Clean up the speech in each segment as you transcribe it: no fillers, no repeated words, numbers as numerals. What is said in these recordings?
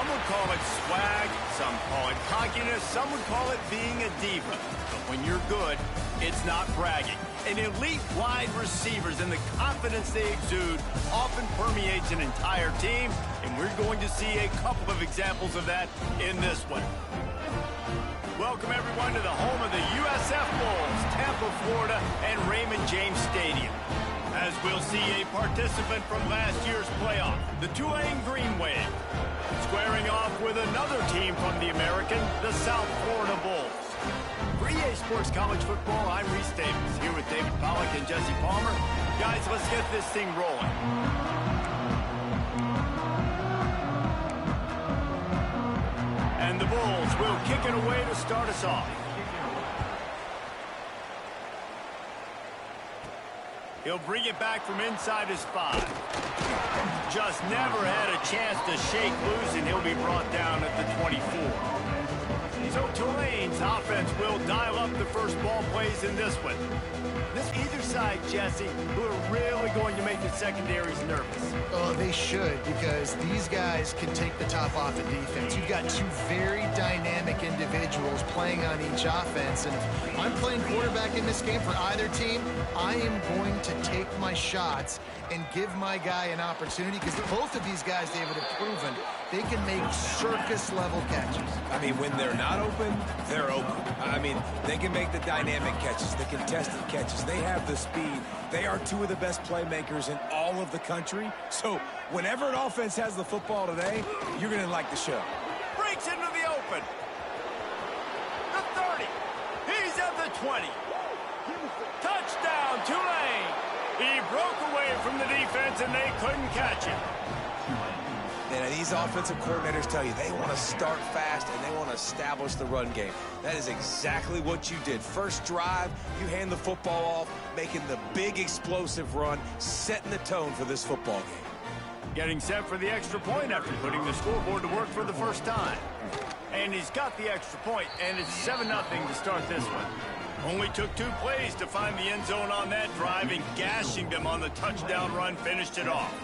Some would call it swag, some call it cockiness, some would call it being a diva. But when you're good, it's not bragging. And elite wide receivers and the confidence they exude often permeates an entire team, and we're going to see a couple of examples of that in this one. Welcome, everyone, to the home of the USF Bulls, Tampa, Florida, and Raymond James Stadium. As we'll see a participant from last year's playoff, the Tulane Green Wave, squaring off with another team from the American, the South Florida Bulls. For EA Sports College Football, I'm Reese Davis, here with David Pollack and Jesse Palmer. Guys, let's get this thing rolling. And the Bulls will kick it away to start us off. He'll bring it back from inside his 5. Just never had a chance to shake loose, and he'll be brought down at the 24. So Tulane's offense will dial up the first ball plays in this one. This either side, Jesse, who are really going to make the secondaries nervous. Oh, they should, because these guys can take the top off of defense. You've got two very dynamic individuals playing on each offense, and if I'm playing quarterback in this game for either team, I am going to take my shots and give my guy an opportunity, because both of these guys, David, have proven they can make circus-level catches. I mean, when they're not open, they're open. I mean, they can make the dynamic catches, the contested catches. They have the speed. They are two of the best playmakers in all of the country. So whenever an offense has the football today, you're going to like the show. Breaks into the open. The 30. He's at the 20. Touchdown, Tulane. He broke away from the defense, and they couldn't catch him. And these offensive coordinators tell you they want to start fast and they want to establish the run game. That is exactly what you did. First drive, you hand the football off, making the big explosive run, setting the tone for this football game. Getting set for the extra point after putting the scoreboard to work for the first time. And he's got the extra point, and it's 7-0 to start this one. Only took 2 plays to find the end zone on that drive, and gashing them on the touchdown run finished it off.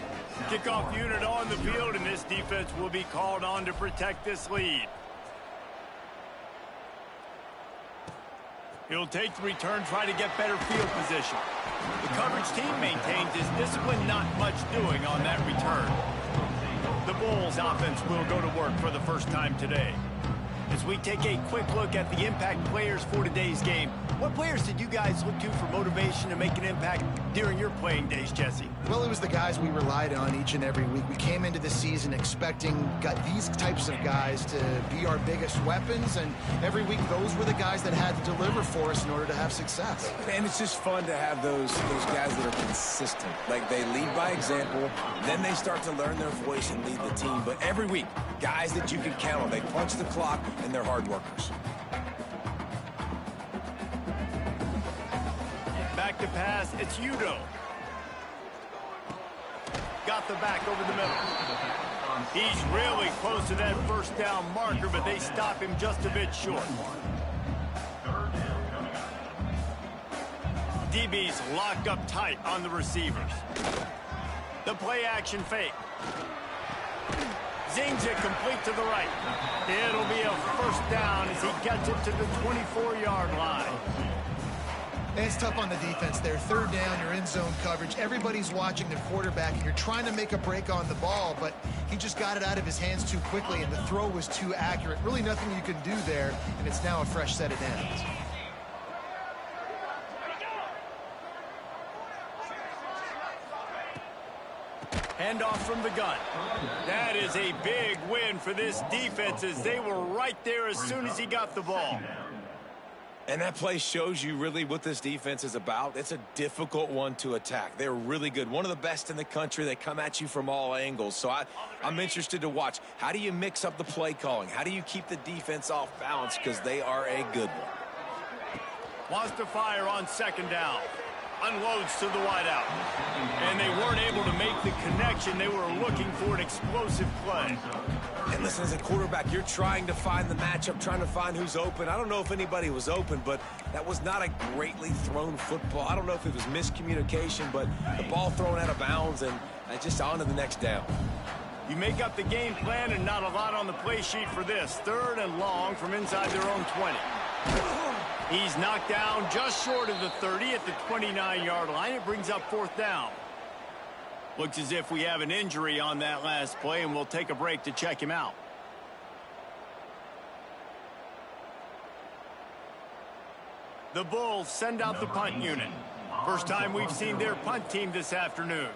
Kickoff unit on the field, and this defense will be called on to protect this lead. He'll take the return, try to get better field position. The coverage team maintains his discipline, not much doing on that return. The Bulls offense will go to work for the first time today. As we take a quick look at the impact players for today's game, what players did you guys look to for motivation to make an impact during your playing days, Jesse? Well, it was the guys we relied on each and every week. We came into the season expecting these types of guys to be our biggest weapons, and every week those were the guys that had to deliver for us in order to have success. And it's just fun to have those guys that are consistent. Like, they lead by example, then they start to learn their voice and lead the team. But every week, guys that you can count on. They punch the clock, and they're hard workers. Back to pass, it's Udo. Got the back over the middle. He's really close to that first down marker, but they stop him just a bit short. DB's locked up tight on the receivers. The play action fake. Zings it complete to the right. It'll be a first down as he gets it to the 24-yard line. And it's tough on the defense there. Third down, you're in zone coverage. Everybody's watching the quarterback, and you're trying to make a break on the ball, but he just got it out of his hands too quickly, and the throw was too accurate. Really nothing you can do there, and it's now a fresh set of downs. Handoff from the gun. That is a big win for this defense, as they were right there as soon as he got the ball. And that play shows you really what this defense is about. It's a difficult one to attack. They're really good. One of the best in the country. They come at you from all angles. So I'm interested to watch. How do you mix up the play calling? How do you keep the defense off balance? Because they are a good one. Wants to fire on second down. Unloads to the wideout. And they weren't able to make the connection. They were looking for an explosive play. And listen, as a quarterback, you're trying to find the matchup, trying to find who's open. I don't know if anybody was open, but that was not a greatly thrown football. I don't know if it was miscommunication, but the ball thrown out of bounds and just on to the next down. You make up the game plan and not a lot on the play sheet for this. 3rd and long from inside their own 20. He's knocked down just short of the 30 at the 29-yard line. It brings up 4th down. Looks as if we have an injury on that last play, and we'll take a break to check him out. The Bulls send out the punt unit. First time we've seen their punt team this afternoon.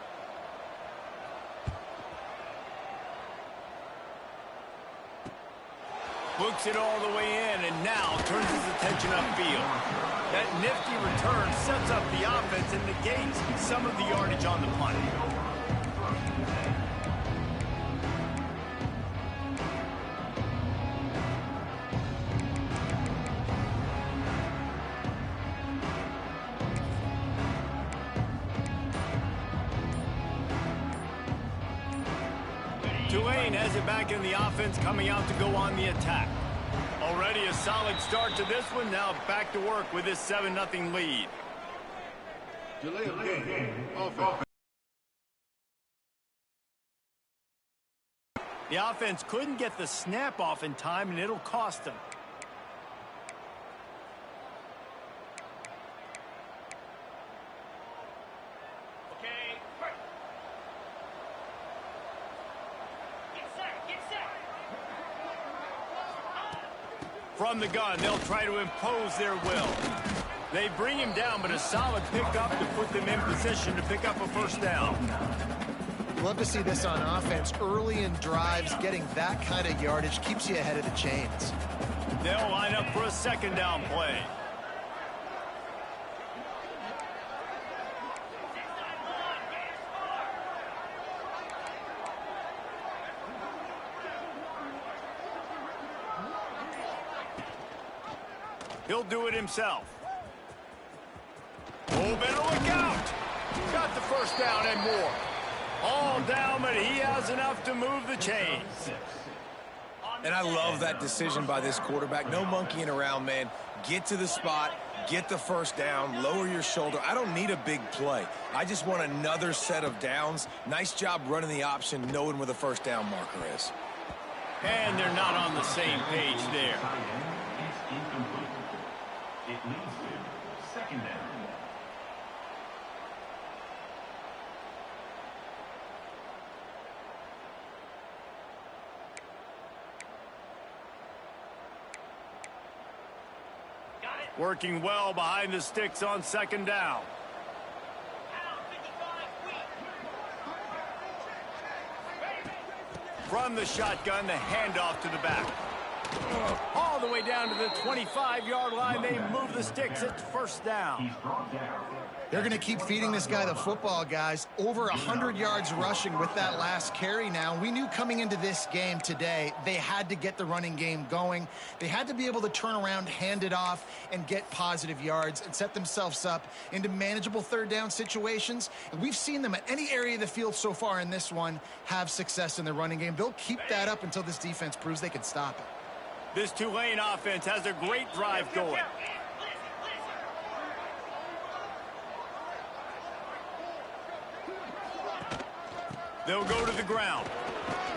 Looks it all the way in and now turns his attention upfield. That nifty return sets up the offense and negates some of the yardage on the punt. Tulane has it back in the offense, coming out to go on the attack. Already a solid start to this one. Now back to work with this 7-0 lead. The offense couldn't get the snap off in time, and it'll cost them. From the gun, they'll try to impose their will. They bring him down, but a solid pickup to put them in position to pick up a 1st down. Love to see this on offense. Early in drives, getting that kind of yardage keeps you ahead of the chains. They'll line up for a 2nd down play. He'll do it himself. Oh, better look out. Got the 1st down and more. All down, but he has enough to move the chains. And I love that decision by this quarterback. No monkeying around, man. Get to the spot, get the 1st down, lower your shoulder. I don't need a big play. I just want another set of downs. Nice job running the option, knowing where the 1st down marker is. And they're not on the same page there. It leads to 2nd down. Working well behind the sticks on 2nd down. From the shotgun, the handoff to the back. All the way down to the 25-yard line. They move the sticks at 1st down. They're going to keep feeding this guy the football, guys. Over 100 yards rushing with that last carry now. We knew coming into this game today, they had to get the running game going. They had to be able to turn around, hand it off, and get positive yards and set themselves up into manageable 3rd down situations. And we've seen them at any area of the field so far in this one have success in the running game. They'll keep that up until this defense proves they can stop it. This Tulane offense has a great drive going. They'll go to the ground.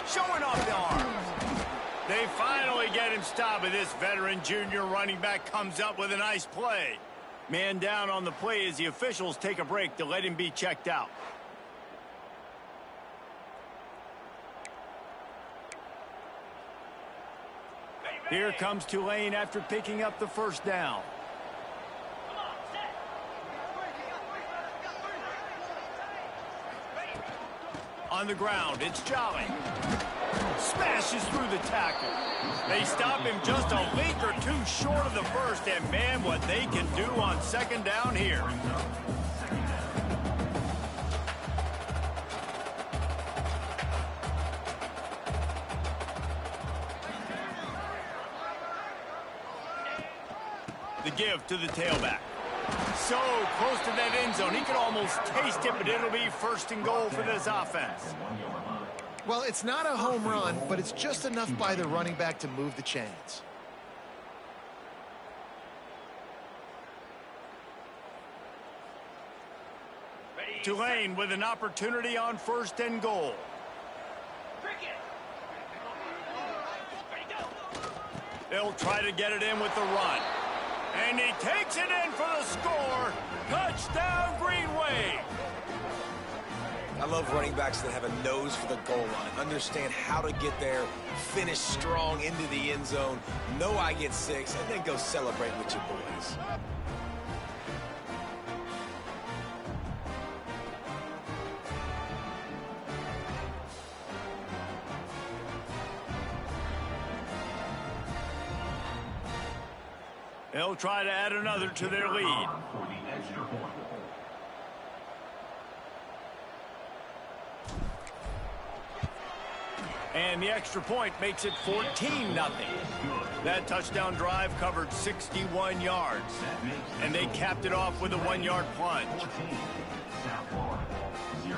Showing off the arms. They finally get him stopped, but this veteran junior running back comes up with a nice play. Man down on the play as the officials take a break to let him be checked out. Here comes Tulane after picking up the 1st down. On the ground, it's Jolly. Smashes through the tackle. They stop him just a length or two short of the 1st, and man, what they can do on 2nd down here. The give to the tailback. So close to that end zone. He could almost taste it, but it'll be 1st and goal for this offense. Well, it's not a home run, but it's just enough by the running back to move the chains. Tulane with an opportunity on 1st and goal. Cricket. They'll try to get it in with the run. And he takes it in for the score. Touchdown, Green Wave. I love running backs that have a nose for the goal line, understand how to get there, finish strong into the end zone, know I get 6, and then go celebrate with your boys. They'll try to add another to their lead. For the extra point. And the extra point makes it 14-0. That touchdown drive covered 61 yards. And they capped it off with a 1-yard plunge. 14, South Florida, 0.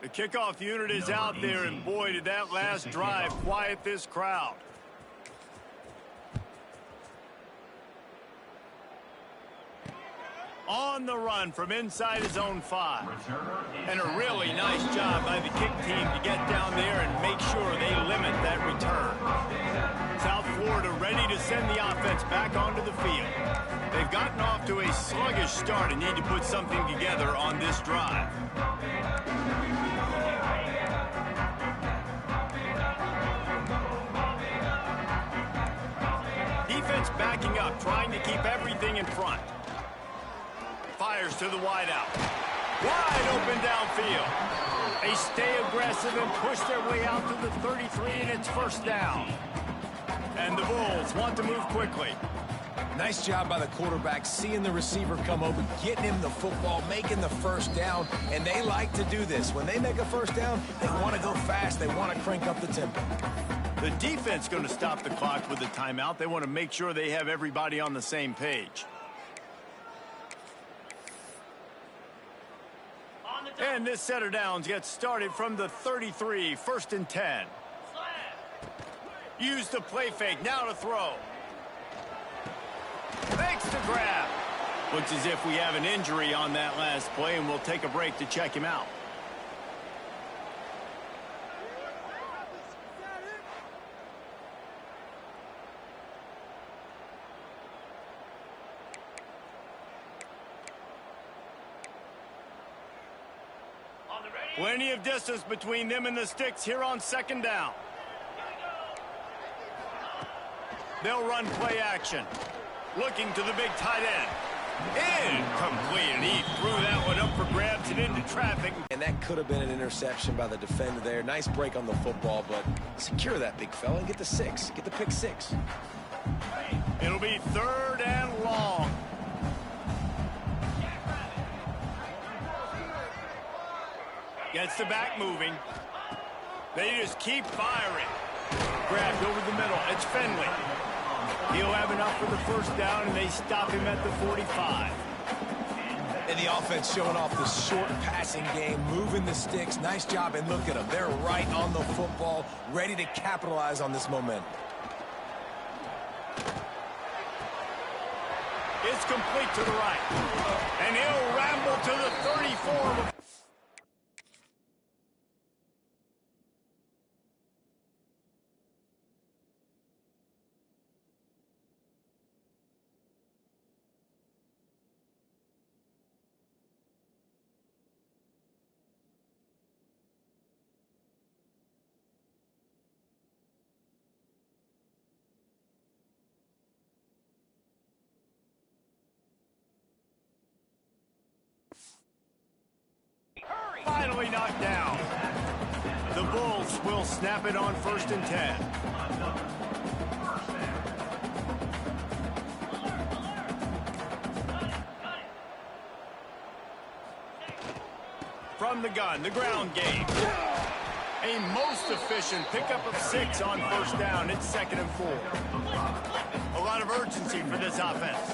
The kickoff unit is out there, and boy, did that last drive quiet this crowd. On the run from inside his own 5. And a really nice job by the kick team to get down there and make sure they limit that return. South Florida ready to send the offense back onto the field. They've gotten off to a sluggish start and need to put something together on this drive. Defense backing up, trying to keep everything in front. Fires to the wideout. Wide open downfield. They stay aggressive and push their way out to the 33, and it's first down. And the Bulls want to move quickly. Nice job by the quarterback, seeing the receiver come over, getting him the football, making the first down, and they like to do this. When they make a first down, they want to go fast. They want to crank up the tempo. The defense going to stop the clock with the timeout. They want to make sure they have everybody on the same page. And this set of downs gets started from the 33, 1st and 10. Use the play fake, now to throw. Fakes the grab. Looks as if we have an injury on that last play, and we'll take a break to check him out. Plenty of distance between them and the sticks here on 2nd down. They'll run play action. Looking to the big tight end. Incomplete, and he threw that one up for grabs and into traffic. And that could have been an interception by the defender there. Nice break on the football, but secure that big fella and get the 6. Get the pick 6. It'll be 3rd and long. Gets the back moving. They just keep firing. Grabbed over the middle. It's Finley. He'll have enough for the first down, and they stop him at the 45. And the offense showing off the short passing game, moving the sticks. Nice job, and look at them. They're right on the football, ready to capitalize on this momentum. It's complete to the right. And he'll ramble to the 34. Finally knocked down. The Bulls will snap it on 1st and 10. From the gun, the ground game. A most efficient pickup of 6 on 1st down. It's 2nd and 4. A lot of urgency for this offense.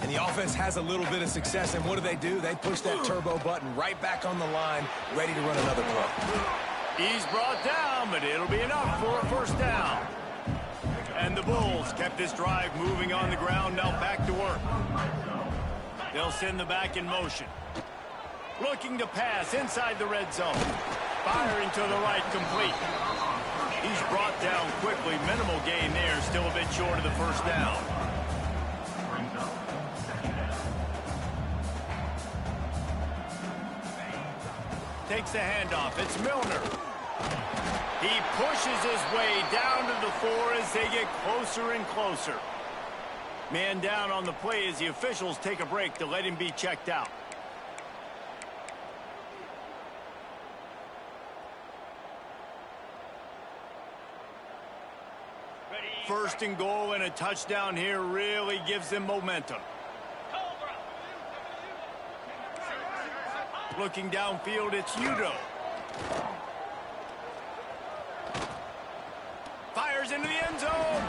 And the offense has a little bit of success, and what do? They push that turbo button right back on the line, ready to run another play. He's brought down, but it'll be enough for a 1st down. And the Bulls kept this drive moving on the ground, now back to work. They'll send the back in motion. Looking to pass inside the red zone. Firing to the right, complete. He's brought down quickly. Minimal gain there, still a bit short of the 1st down. Takes the handoff. It's Milner. He pushes his way down to the 4 as they get closer and closer. Man down on the play as the officials take a break to let him be checked out. First and goal and a touchdown here really gives them momentum. Looking downfield, it's Udo. Fires into the end zone.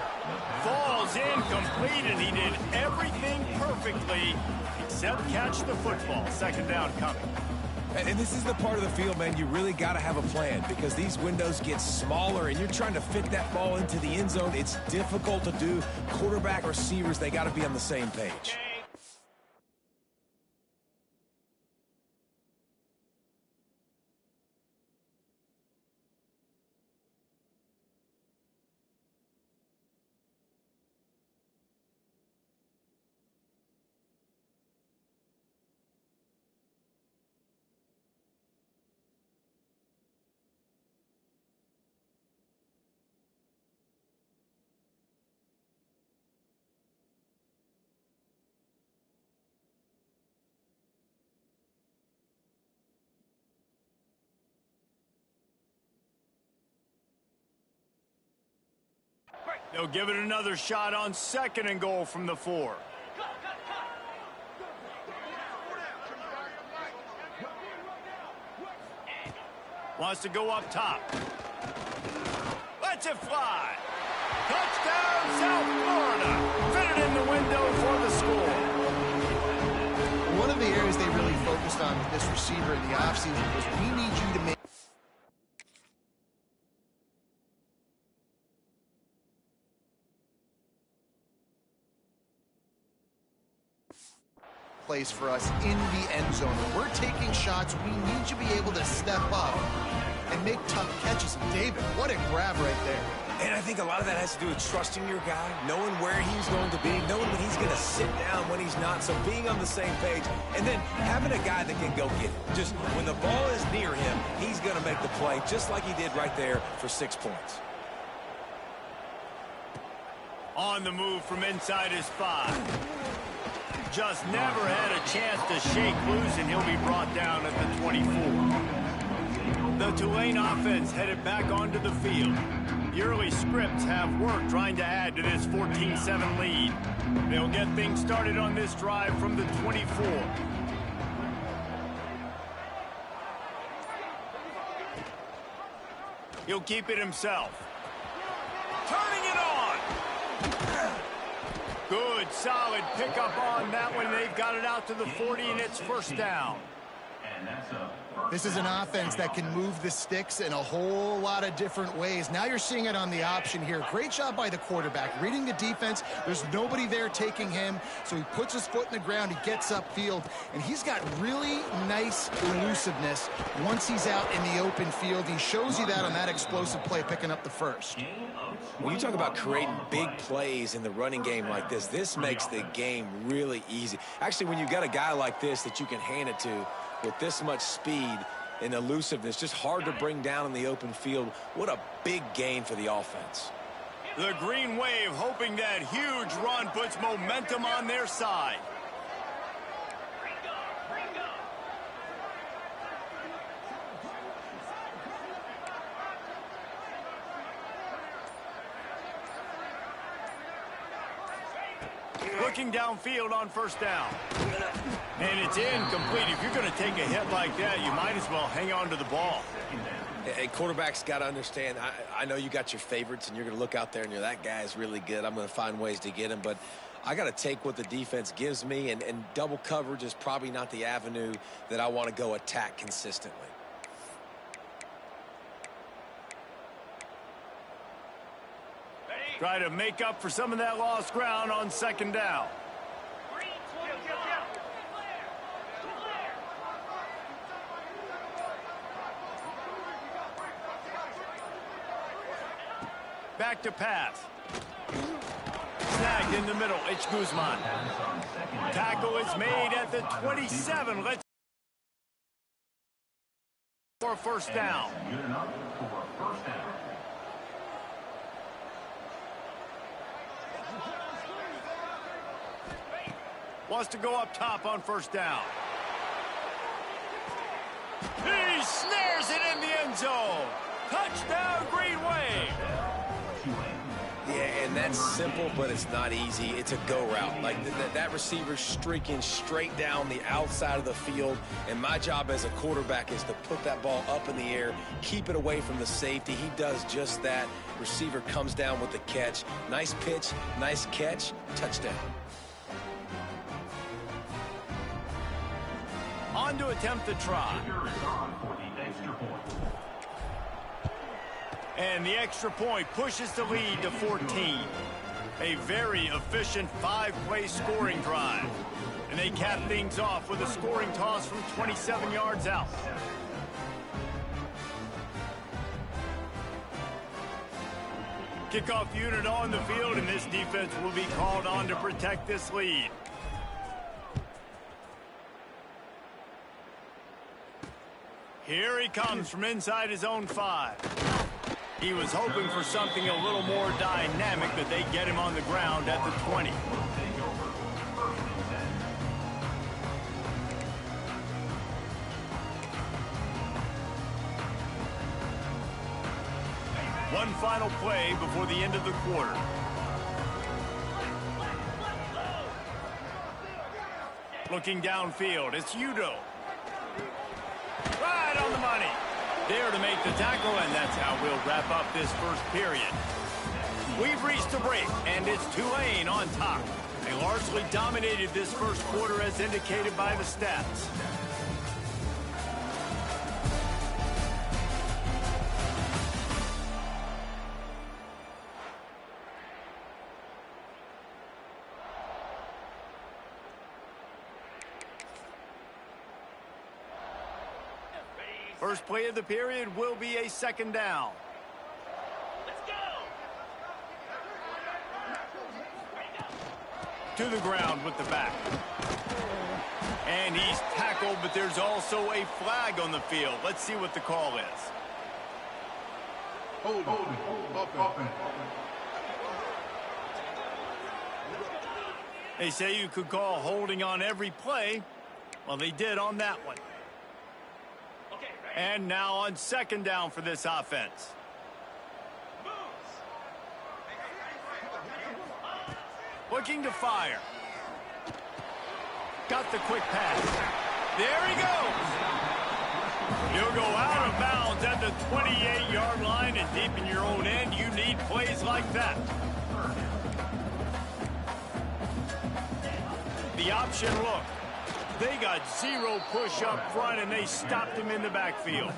Falls incomplete, and he did everything perfectly except catch the football. 2nd down coming. And this is the part of the field, man, you really got to have a plan because these windows get smaller and you're trying to fit that ball into the end zone. It's difficult to do. Quarterback, receivers, they got to be on the same page. They'll give it another shot on 2nd and goal from the 4. Wants to go up top. Lets it fly. Touchdown, South Florida. Fitted in the window for the score. One of the areas they really focused on with this receiver in the offseason was we need you to make place for us in the end zone. When we're taking shots, we need to be able to step up and make tough catches. And David, what a grab right there. And I think a lot of that has to do with trusting your guy, knowing where he's going to be, knowing when he's going to sit down, when he's not, so being on the same page, and then having a guy that can go get it. Just when the ball is near him, he's going to make the play, just like he did right there for 6 points. On the move from inside his 5. Just never had a chance to shake loose, and he'll be brought down at the 24. The Tulane offense headed back onto the field. The early scripts have worked trying to add to this 14-7 lead. They'll get things started on this drive from the 24. He'll keep it himself. Turning it on. Good, solid pickup on that one. They've got it out to the 40, and it's 1st down. And that's a first This is an down. offense that can move the sticks in a whole lot of different ways. Now you're seeing it on the option here. Great job by the quarterback. Reading the defense, there's nobody there taking him, so he puts his foot in the ground, he gets upfield, and he's got really nice elusiveness once he's out in the open field. He shows you that on that explosive play, picking up the first. When you talk about creating big plays in the running game like this makes the game really easy. Actually, when you've got a guy like this that you can hand it to with this much speed and elusiveness, just hard to bring down in the open field. What a big gain for the offense. The Green Wave hoping that huge run puts momentum on their side. Looking downfield on first down. And it's incomplete. If you're going to take a hit like that, you might as well hang on to the ball. A quarterback's got to understand, I know you got your favorites, and you're going to look out there and you're, that guy's really good. I'm going to find ways to get him, but I got to take what the defense gives me, and double coverage is probably not the avenue that I want to go attack consistently. Try to make up for some of that lost ground on second down. Back to pass. Snagged in the middle. It's Guzman. Tackle is made at the 27. Let's for a first down. Good enough for a first down. Wants to go up top on first down. He snares it in the end zone. Touchdown, Green Wave. Yeah, and that's simple, but it's not easy. It's a go route. Like that receiver's streaking straight down the outside of the field, and my job as a quarterback is to put that ball up in the air, keep it away from the safety. He does just that. Receiver comes down with the catch. Nice pitch, nice catch, touchdown. On to attempt the try. Kicker is on for the extra point. And the extra point pushes the lead to 14. A very efficient 5-play scoring drive. And they cap things off with a scoring toss from 27 yards out. Kickoff unit on the field, and this defense will be called on to protect this lead. Here he comes from inside his own 5. He was hoping for something a little more dynamic, but they get him on the ground at the 20. One final play before the end of the quarter. Looking downfield, it's Udo. Right on the money. There to make the tackle, and that's how we'll wrap up this first period. We've reached a break, and it's Tulane on top. They largely dominated this first quarter as indicated by the stats. First play of the period will be a second down. Let's go. To the ground with the back. And he's tackled, but there's also a flag on the field. Let's see what the call is. Hold on. They say you could call holding on every play. Well, they did on that one. And now on second down for this offense. Looking to fire. Got the quick pass. There he goes. He'll go out of bounds at the 28-yard line, and deep in your own end, you need plays like that. The option look. They got zero push up front, and they stopped him in the backfield.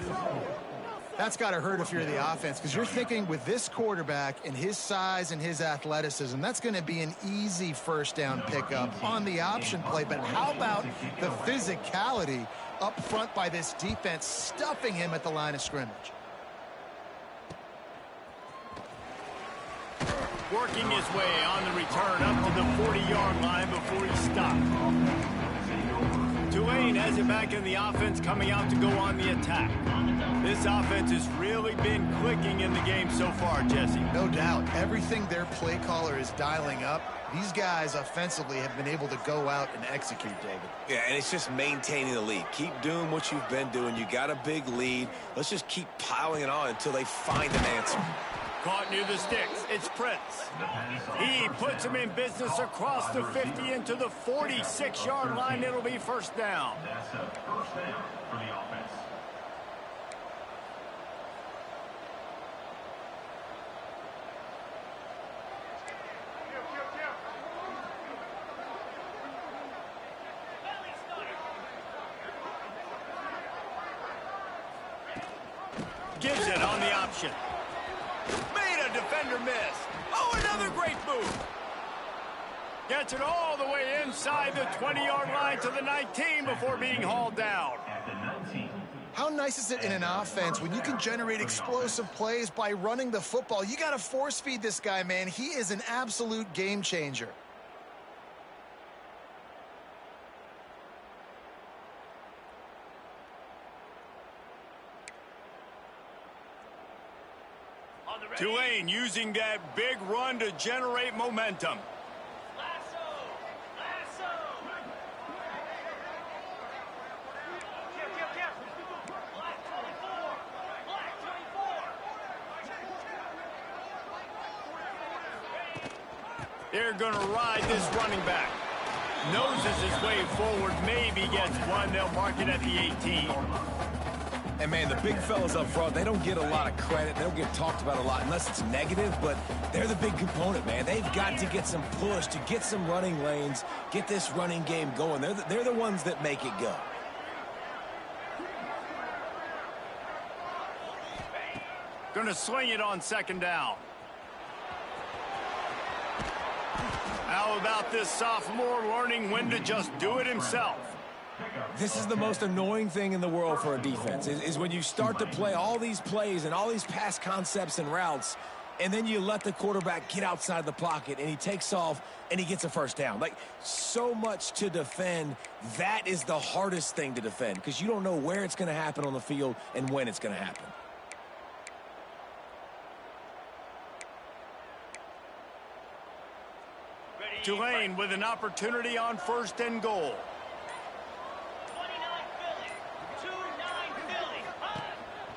That's got to hurt if you're the offense, because you're thinking with this quarterback and his size and his athleticism, that's going to be an easy first down pickup on the option play. But how about the physicality up front by this defense, stuffing him at the line of scrimmage? Working his way on the return up to the 40-yard line before he stopped. Tulane has it back in the offense, coming out to go on the attack. This offense has really been clicking in the game so far, Jesse. No doubt. Everything their play caller is dialing up, these guys offensively have been able to go out and execute, David. Yeah, and it's just maintaining the lead. Keep doing what you've been doing. You got a big lead. Let's just keep piling it on until they find an answer. Caught near the sticks. It's Prince. He puts him in business across the 50 into the 46-yard line. It'll be first down. That's a first down for the offense. Gives it on the option. Made a defender miss. Oh, another great move. Gets it all the way inside the 20-yard line to the 19 before being hauled down. At the 19. How nice is it in an offense when you can generate explosive plays by running the football? You got to force feed this guy, man. He is an absolute game changer. Tulane using that big run to generate momentum. They're going to ride this running back. Noses his way forward, maybe gets one. They'll mark it at the 18. And, man, the big fellas up front, they don't get a lot of credit. They don't get talked about a lot unless it's negative, but they're the big component, man. They've got to get some push, to get some running lanes, get this running game going. They're the ones that make it go. Going to swing it on second down. How about this sophomore learning when to just do it himself? This is the most annoying thing in the world for a defense, is when you start to play all these plays and all these pass concepts and routes, and then you let the quarterback get outside the pocket, and he takes off, and he gets a first down. Like, so much to defend. That is the hardest thing to defend, because you don't know where it's going to happen on the field and when it's going to happen. Tulane with an opportunity on first and goal.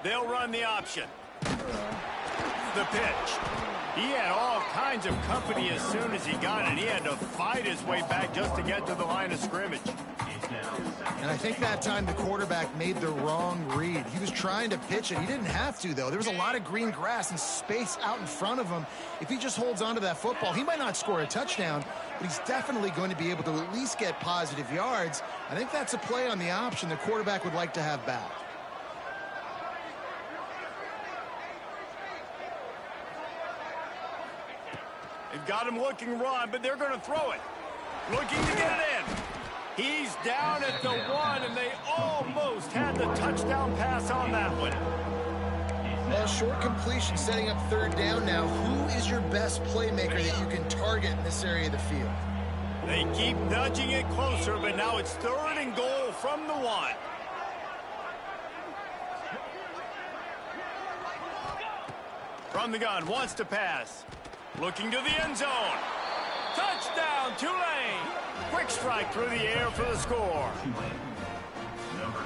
They'll run the option. The pitch. He had all kinds of company as soon as he got it. He had to fight his way back just to get to the line of scrimmage. And I think that time the quarterback made the wrong read. He was trying to pitch it. He didn't have to, though. There was a lot of green grass and space out in front of him. If he just holds on to that football, he might not score a touchdown, but he's definitely going to be able to at least get positive yards. I think that's a play on the option the quarterback would like to have back. They've got him looking run, but they're going to throw it. Looking to get it in. He's down at the 1, and they almost had the touchdown pass on that one. Well, short completion setting up third down now. Who is your best playmaker that you can target in this area of the field? They keep nudging it closer, but now it's third and goal from the 1. From the gun, wants to pass. Looking to the end zone. Touchdown, Tulane. Quick strike through the air for the score.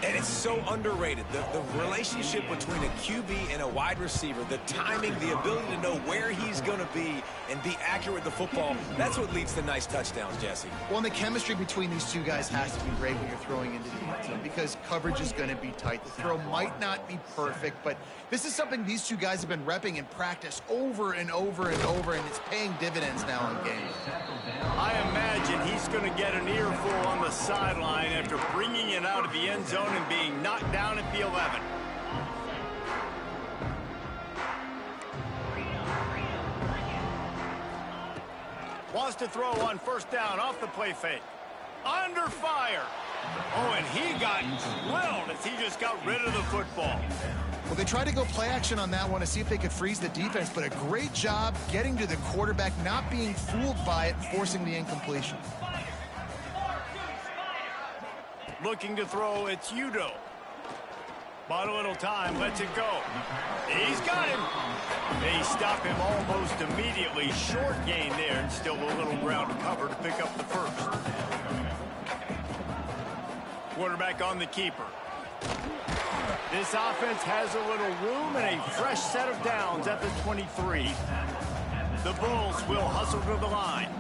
And it's so underrated. The relationship between a QB and a wide receiver, the timing, the ability to know where he's going to be and be accurate with the football, that's what leads to nice touchdowns, Jesse. Well, and the chemistry between these two guys has to be great when you're throwing into the end zone because coverage is going to be tight. The throw might not be perfect, but this is something these two guys have been repping in practice over and over and over, and it's paying dividends now in games. I imagine he's going to get an earful on the sideline after after bringing it out of the end zone and being knocked down at the 11. Wants to throw on first down off the play fake. Under fire. Oh, and he got drilled as he just got rid of the football. Well, they tried to go play action on that one to see if they could freeze the defense, but a great job getting to the quarterback, not being fooled by it, forcing the incompletion. Looking to throw, it's Udo. Bought a little time, lets it go. He's got him. They stop him almost immediately. Short gain there, and still a little ground to cover to pick up the first. Quarterback on the keeper. This offense has a little room and a fresh set of downs at the 23. The Bulls will hustle to the line.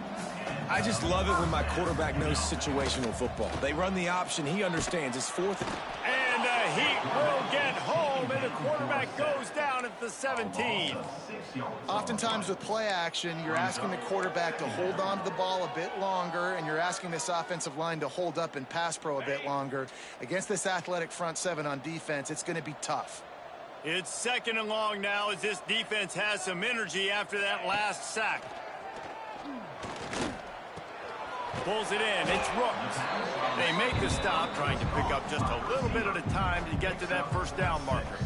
I just love it when my quarterback knows situational football. They run the option. He understands. It's fourth. And the Heat will get home, and the quarterback goes down at the 17. Oftentimes with play action, you're asking the quarterback to hold on to the ball a bit longer, and you're asking this offensive line to hold up and pass pro a bit longer. Against this athletic front seven on defense, it's going to be tough. It's second and long now as this defense has some energy after that last sack. Pulls it in. It's Rooks. They make the stop, trying to pick up just a little bit at a time to get to that first down marker.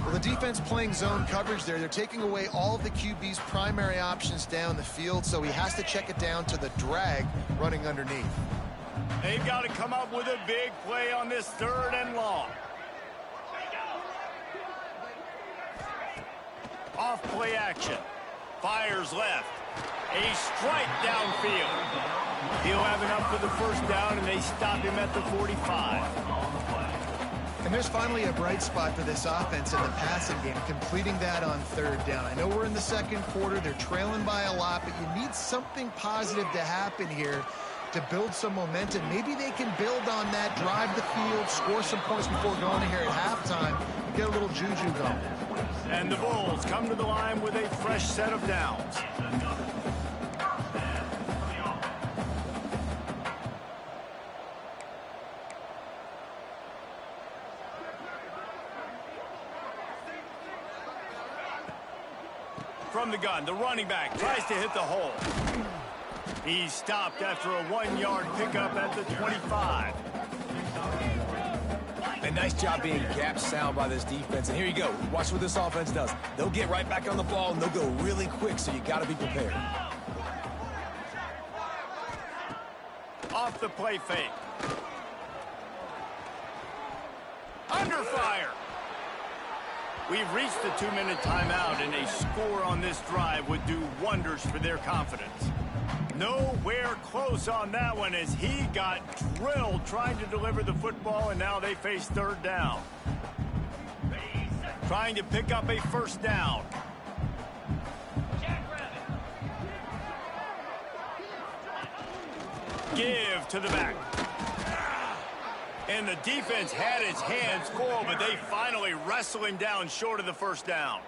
Well, the defense playing zone coverage there. They're taking away all of the QB's primary options down the field, so he has to check it down to the drag running underneath. They've got to come up with a big play on this third and long. Off play action. Fires left. A strike downfield. He'll have enough for the first down, and they stop him at the 45. And there's finally a bright spot for this offense in the passing game, completing that on third down. I know we're in the second quarter. They're trailing by a lot, but you need something positive to happen here to build some momentum. Maybe they can build on that, drive the field, score some points before going in here at halftime, and get a little juju going. And the Bulls come to the line with a fresh set of downs. From the gun, the running back tries to hit the hole. He's stopped after a 1-yard pickup at the 25. A nice job being gap sound by this defense. And here you go. Watch what this offense does. They'll get right back on the ball, and they'll go really quick, so you got to be prepared. Off the play fake. Under fire. We've reached the 2-minute timeout, and a score on this drive would do wonders for their confidence. Nowhere close on that one as he got drilled trying to deliver the football, and now they face third down. Trying to pick up a first down. Give to the back. And the defense had its hands full, but they finally wrestle him down short of the first down.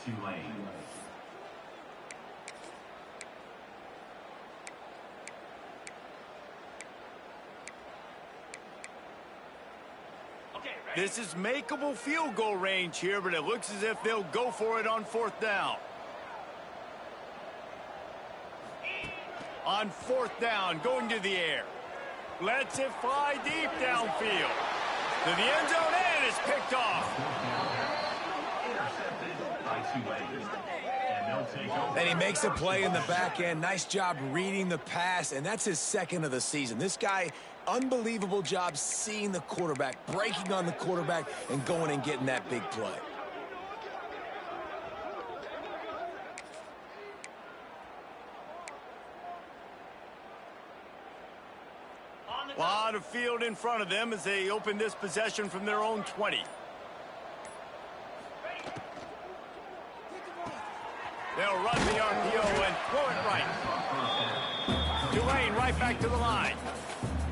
Tulane. This is makeable field goal range here, but it looks as if they'll go for it on fourth down. On fourth down, going to the air. Lets it fly deep downfield. To the end zone, and it's picked off. And he makes a play in the back end. Nice job reading the pass, and that's his second of the season. This guy, unbelievable job seeing the quarterback, breaking on the quarterback, and going and getting that big play. lot of field in front of them as they open this possession from their own 20. They'll run the RPO and throw it right. Tulane right back to the line.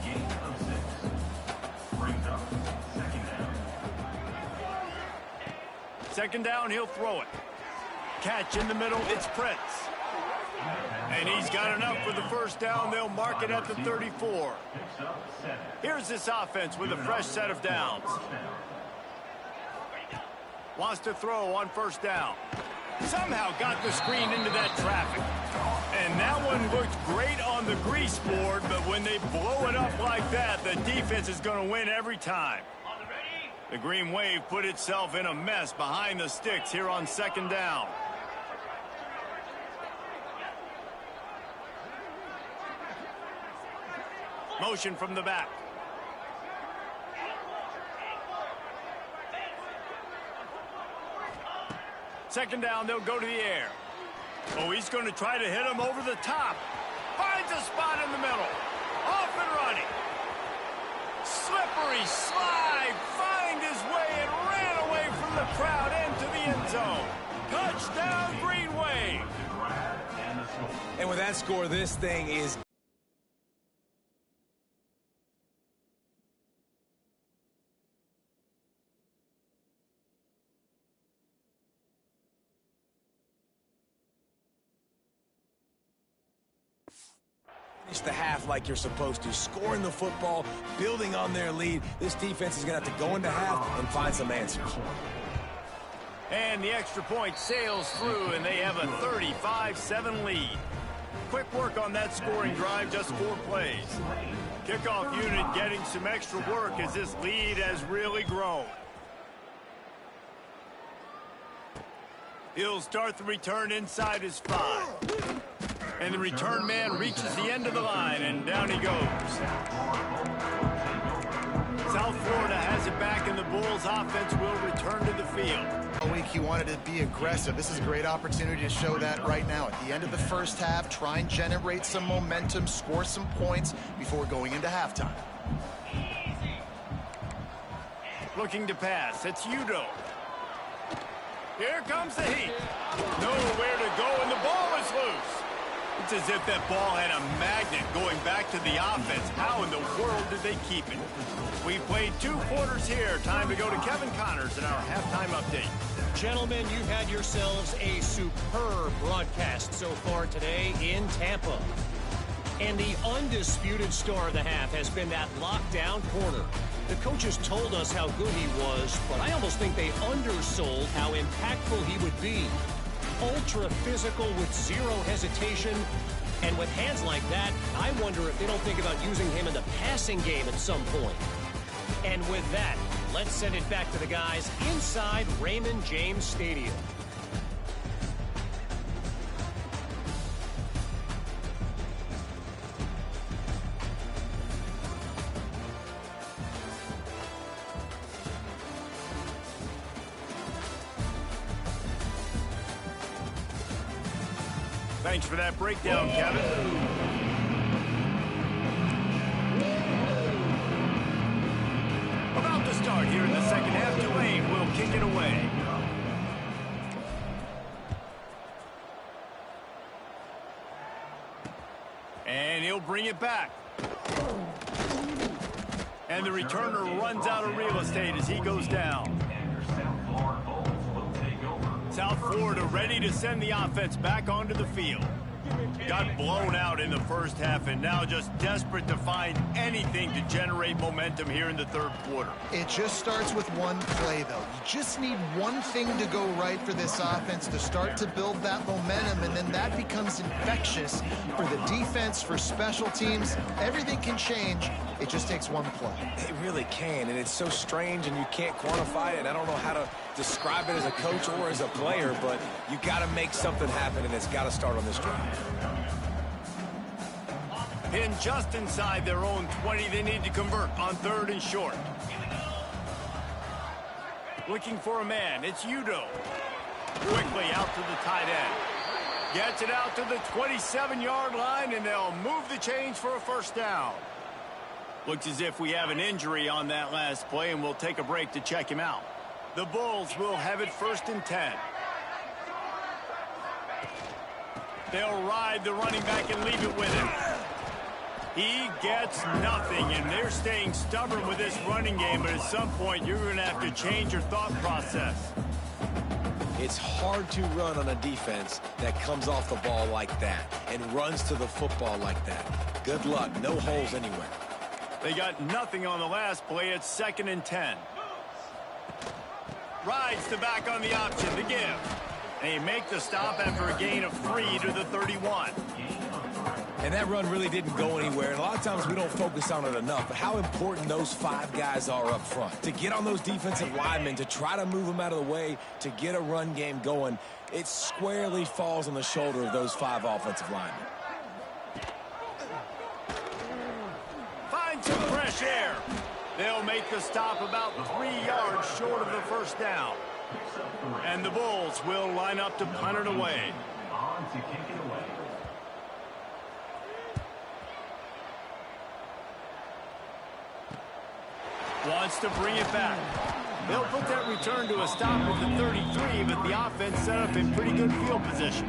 Gain of 6. Brings up second down. Second down, he'll throw it. Catch in the middle, it's Prince. And he's got enough for the first down. They'll mark it at the 34. Here's this offense with a fresh set of downs. Wants to throw on first down. Somehow got the screen into that traffic. And that one looked great on the grease board, but when they blow it up like that, the defense is going to win every time. The Green Wave put itself in a mess behind the sticks here on second down. Motion from the back. Second down, they'll go to the air. Oh, he's going to try to hit him over the top. Finds a spot in the middle. Off and running. Slippery slide. Find his way and ran away from the crowd into the end zone. Touchdown, Green Wave. And with that score, this thing is... the half like you're supposed to, scoring the football, building on their lead. This defense is going to have to go into half and find some answers. And the extra point sails through, and they have a 35-7 lead. Quick work on that scoring drive, just 4 plays. Kickoff unit getting some extra work as this lead has really grown. He'll start the return inside his 5. And the return man reaches the end of the line, and down he goes. South Florida has it back, and the Bulls offense will return to the field. All week he wanted to be aggressive. This is a great opportunity to show that right now. At the end of the first half, try and generate some momentum, score some points before going into halftime. Looking to pass, it's Udo. Here comes the heat. Nowhere to go, and the ball is loose. It's as if that ball had a magnet going back to the offense. How in the world did they keep it? We played 2 quarters here. Time to go to Kevin Connors in our halftime update. Gentlemen, you've had yourselves a superb broadcast so far today in Tampa. And the undisputed star of the half has been that lockdown corner. The coaches told us how good he was, but I almost think they undersold how impactful he would be. Ultra physical with zero hesitation, and with hands like that, I wonder if they don't think about using him in the passing game at some point. And with that, let's send it back to the guys inside Raymond James Stadium. Thanks for that breakdown, Kevin. About to start here in the second half, Tulane will kick it away. And he'll bring it back. And the returner runs out of real estate as he goes down. South Florida ready to send the offense back onto the field. Got blown out in the first half and now just desperate to find anything to generate momentum here in the third quarter. It just starts with one play, though. You just need one thing to go right for this offense to start to build that momentum, and then that becomes infectious for the defense, for special teams. Everything can change. It just takes one play. It really can, and it's so strange, and you can't quantify it. I don't know how to describe it as a coach or as a player, but you got to make something happen, and it's got to start on this drive. Pinned just inside their own 20, they need to convert on 3rd and short. Looking for a man, it's Udo. Quickly out to the tight end. Gets it out to the 27-yard line, and they'll move the chains for a first down. Looks as if we have an injury on that last play, and we'll take a break to check him out. The Bulls will have it 1st and 10. They'll ride the running back and leave it with him. He gets nothing, and they're staying stubborn with this running game, but at some point you're going to have to change your thought process. It's hard to run on a defense that comes off the ball like that and runs to the football like that. Good luck. No holes anywhere. They got nothing on the last play. It's 2nd and 10. Rides the back on the option to give. They make the stop after a gain of 3 to the 31. And that run really didn't go anywhere. And a lot of times we don't focus on it enough. But how important those 5 guys are up front. To get on those defensive linemen, to try to move them out of the way, to get a run game going, it squarely falls on the shoulder of those 5 offensive linemen. Find some fresh air. They'll make the stop about 3 yards short of the 1st down. And the Bulls will line up to punt it away. On to kick it away. Wants to bring it back. They'll put that return to a stop at the 33, but the offense set up in pretty good field position.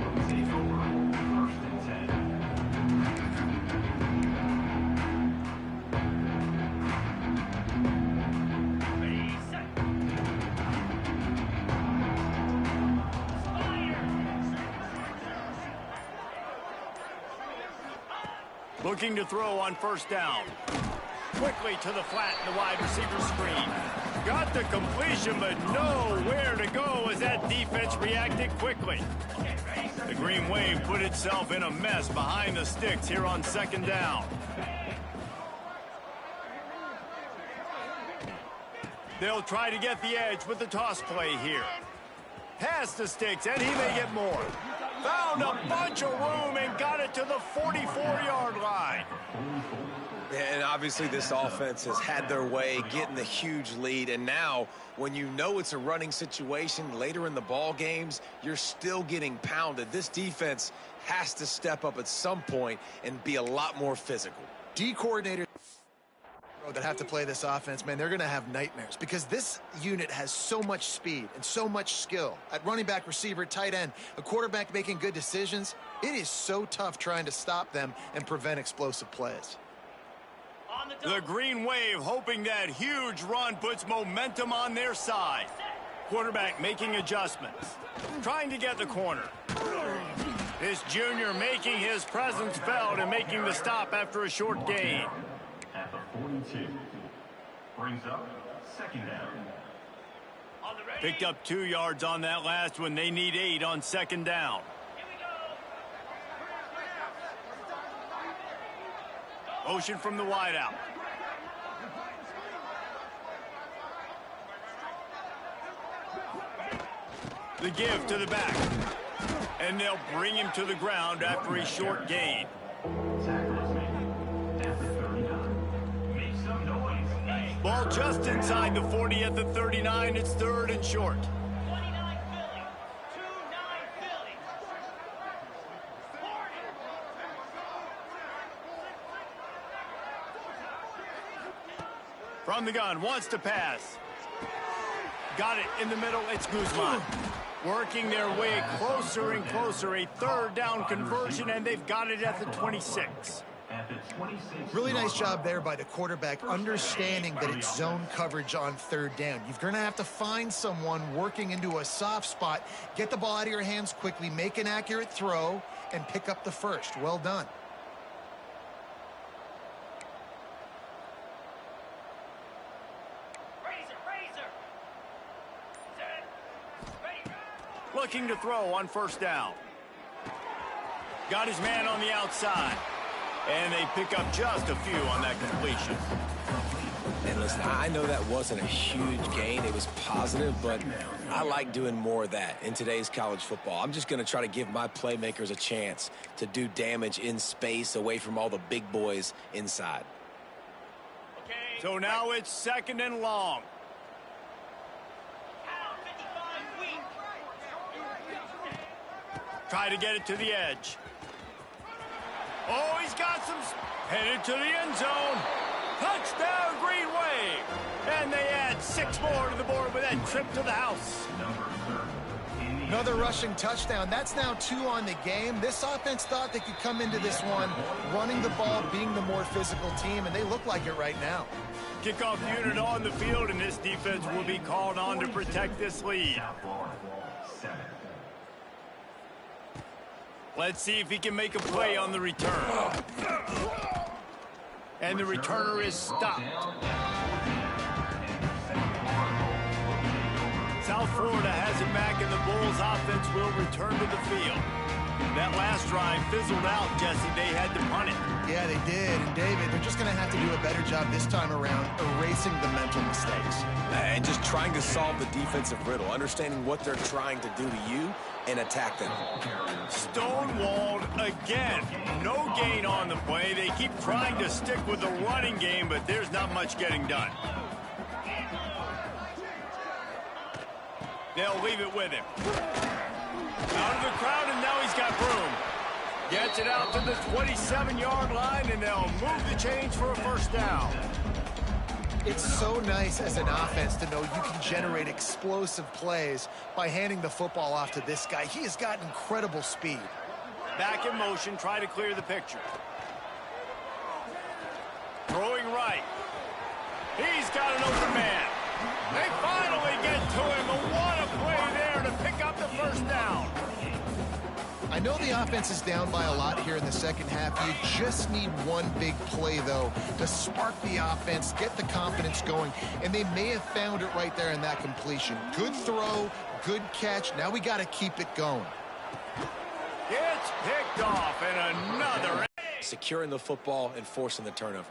Looking to throw on 1st down. Quickly to the flat in the wide receiver screen. Got the completion, but nowhere to go as that defense reacted quickly. The Green Wave put itself in a mess behind the sticks here on 2nd down. They'll try to get the edge with the toss play here. Past the sticks, and he may get more. Found a bunch of room and got it to the 44-yard line. And obviously this offense has had their way, getting the huge lead. And now, when you know it's a running situation later in the ball games, you're still getting pounded. This defense has to step up at some point and be a lot more physical. D coordinators that have to play this offense, man, they're going to have nightmares because this unit has so much speed and so much skill. At running back, receiver, tight end, a quarterback making good decisions, it is so tough trying to stop them and prevent explosive plays. The Green Wave hoping that huge run puts momentum on their side. Quarterback making adjustments. Trying to get the corner. This junior making his presence felt and making the stop after a short gain. At the 42. Brings up 2nd down. Picked up 2 yards on that last one. They need 8 on 2nd down. Motion from the wideout. The give to the back. And they'll bring him to the ground after a short gain. Tackle is made at the 39. Make some noise. Ball just inside the 40 at the 39. It's 3rd and short. From the gun, wants to pass. Got it in the middle, it's Guzman. Working their way closer and closer, a 3rd down conversion, and they've got it at the 26. At the 26. Really nice job there by the quarterback, understanding that it's zone coverage on 3rd down. You're going to have to find someone working into a soft spot, get the ball out of your hands quickly, make an accurate throw, and pick up the 1st. Well done. Looking to throw on 1st down. Got his man on the outside. And they pick up just a few on that completion. And listen, I know that wasn't a huge gain. It was positive, but I like doing more of that in today's college football. I'm just going to try to give my playmakers a chance to do damage in space away from all the big boys inside. So now it's 2nd and long. Try to get it to the edge. Oh, he's got some... Headed to the end zone. Touchdown, Green Wave. And they add 6 more to the board with that trip to the house. Another rushing touchdown. That's now 2 on the game. This offense thought they could come into this one running the ball, being the more physical team, and they look like it right now. Kickoff unit on the field, and this defense will be called on to protect this lead. Let's see if he can make a play on the return. And the returner is stopped. South Florida has it back, and the Bulls offense will return to the field. That last drive fizzled out, Jesse. They had to punt it. Yeah, they did. And, David, they're just going to have to do a better job this time around erasing the mental mistakes. And just trying to solve the defensive riddle, understanding what they're trying to do to you and attack them. Stonewalled again. No gain on the play. They keep trying to stick with the running game, but there's not much getting done. They'll leave it with him. Out of the crowd, and now he's got room. Gets it out to the 27-yard line, and they'll move the chains for a first down. It's so nice as an offense to know you can generate explosive plays by handing the football off to this guy. He has got incredible speed. Back in motion, try to clear the picture. Throwing right. He's got an open man. They finally get to him, and what a play there to pick up the first down. I know the offense is down by a lot here in the second half. You just need one big play, though, to spark the offense, get the confidence going, and they may have found it right there in that completion. Good throw, good catch. Now we got to keep it going. It's picked off, and another. Securing the football and forcing the turnover.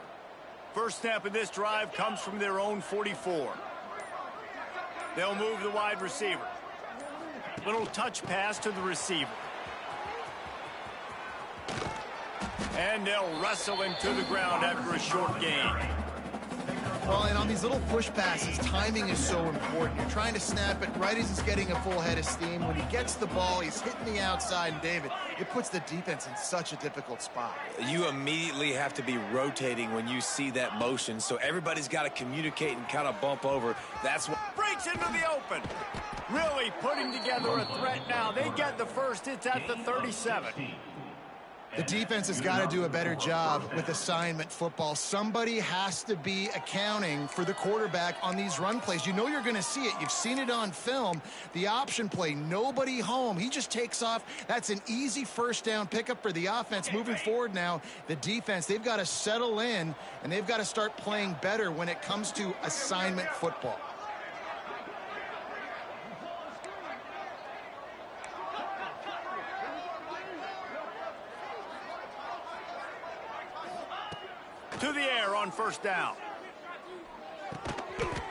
First snap of this drive comes from their own 44. They'll move the wide receiver. Little touch pass to the receiver. And they'll wrestle him to the ground after a short gain. Well, and on these little push passes, timing is so important. You're trying to snap it right as he's getting a full head of steam. When he gets the ball, he's hitting the outside, and David, it puts the defense in such a difficult spot. You immediately have to be rotating when you see that motion, so everybody's got to communicate and kind of bump over. That's what Breaks into the open. Really putting together a threat now. They get the first. It's at the 37. The defense has got to do a better job with assignment football. Somebody has to be accounting for the quarterback on these run plays. You know you're going to see it. You've seen it on film. The option play, nobody home. He just takes off. That's an easy first down pickup for the offense. Moving forward now, the defense, they've got to settle in, and they've got to start playing better when it comes to assignment football. To the air on first down.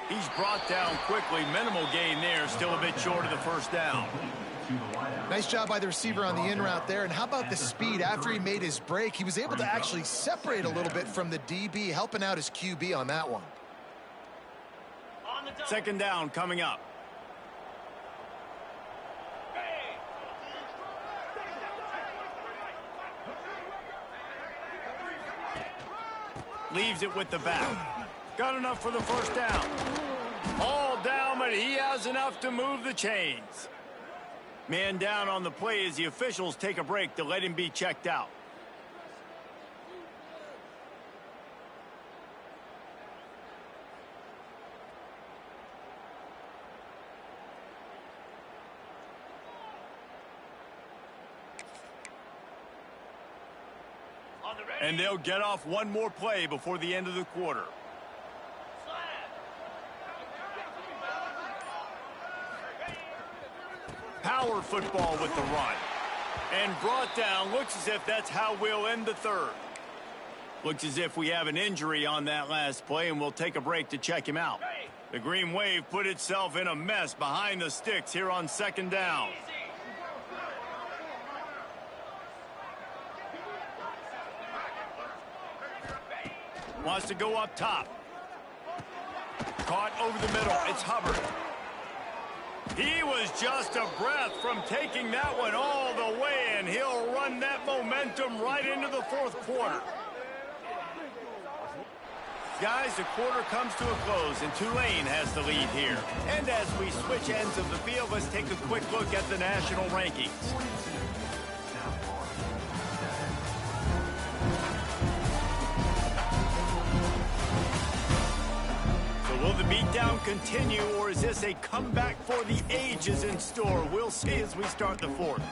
He's brought down quickly. Minimal gain there. Still a bit short of the first down. Nice job by the receiver on the in route there. And how about the speed? After he made his break, he was able to actually separate a little bit from the DB, helping out his QB on that one. Second down coming up. Leaves it with the back. Got enough for the first down. All down, but he has enough to move the chains. Man down on the play as the officials take a break to let him be checked out. And they'll get off one more play before the end of the quarter. Power football with the run. And brought down. Looks as if that's how we'll end the third. Looks as if we have an injury on that last play, and we'll take a break to check him out. The Green Wave put itself in a mess behind the sticks here on second down. Wants to go up top. Caught over the middle. It's Hubbard. He was just a breath from taking that one all the way, and he'll run that momentum right into the fourth quarter. Guys, the quarter comes to a close, and Tulane has the lead here. And as we switch ends of the field, let's take a quick look at the national rankings. So will the beatdown continue, or is this a comeback for the ages in store? We'll see as we start the fourth.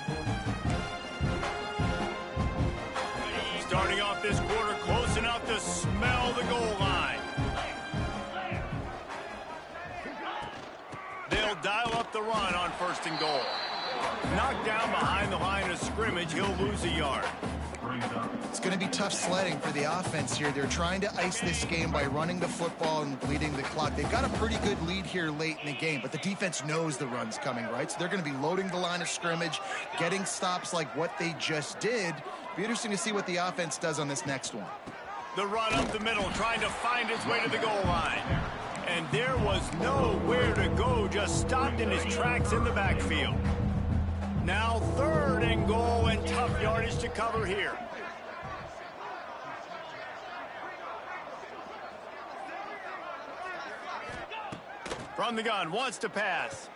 Starting off this quarter close enough to smell the goal line. They'll dial up the run on 1st and goal. Knocked down behind the line of scrimmage, he'll lose a yard. It's going to be tough sledding for the offense here. They're trying to ice this game by running the football and bleeding the clock. They've got a pretty good lead here late in the game, but the defense knows the run's coming, right? So they're going to be loading the line of scrimmage, getting stops like what they just did. Be interesting to see what the offense does on this next one. The run up the middle, trying to find his way to the goal line. And there was nowhere to go, just stopped in his tracks in the backfield. Now 3rd and goal, and tough yardage to cover here. From the gun, wants to pass.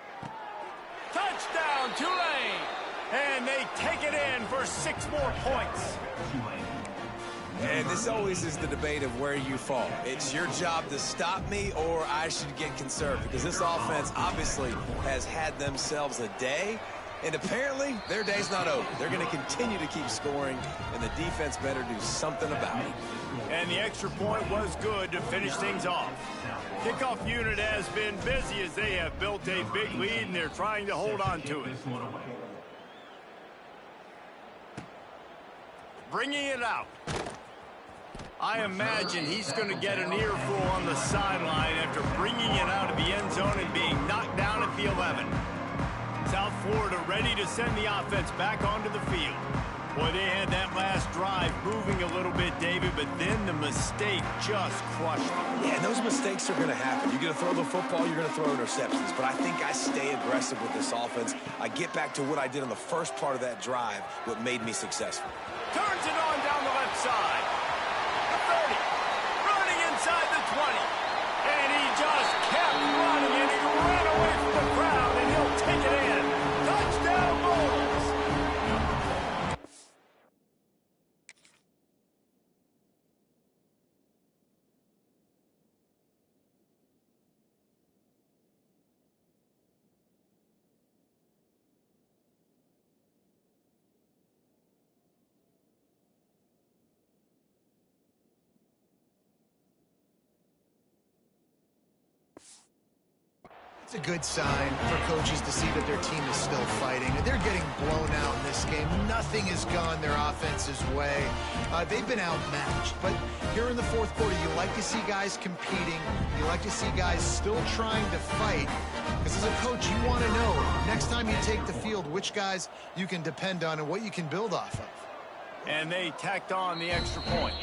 Touchdown, Tulane! And they take it in for 6 more points. And this always is the debate of where you fall. It's your job to stop me, or I should get conservative, because this offense obviously has had themselves a day, and apparently their day's not over. They're going to continue to keep scoring, and the defense better do something about it. And the extra point was good to finish things off. Kickoff unit has been busy as they have built a big lead, and they're trying to hold on to it. Bringing it out. I imagine he's going to get an earful on the sideline after bringing it out of the end zone and being knocked down at the 11. South Florida ready to send the offense back onto the field. Boy, they had that last drive moving a little bit, David, but then the mistake just crushed them. Yeah, and those mistakes are going to happen. You're going to throw the football, you're going to throw interceptions. But I think I stay aggressive with this offense. I get back to what I did on the first part of that drive, what made me successful. Turns it on down the left side. The 30. Running inside the 20. And he just kept running, and he ran away from the crowd, and he'll take it in. Touchdown, Bulls! It's a good sign for coaches to see that their team is still fighting. They're getting blown out in this game. Nothing has gone their offense's way. They've been outmatched. But here in the 4th quarter, you like to see guys competing. You like to see guys still trying to fight. Because as a coach, you want to know, next time you take the field, which guys you can depend on and what you can build off of. And they tacked on the extra point.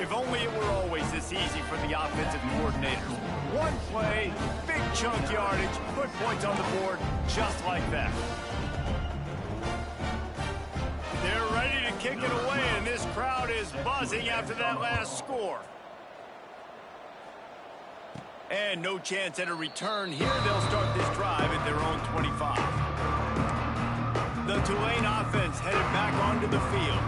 If only it were always this easy for the offensive coordinators. One play, big chunk yardage, put points on the board just like that. They're ready to kick it away, and this crowd is buzzing after that last score. And no chance at a return here. They'll start this drive at their own 25. The Tulane offense headed back onto the field.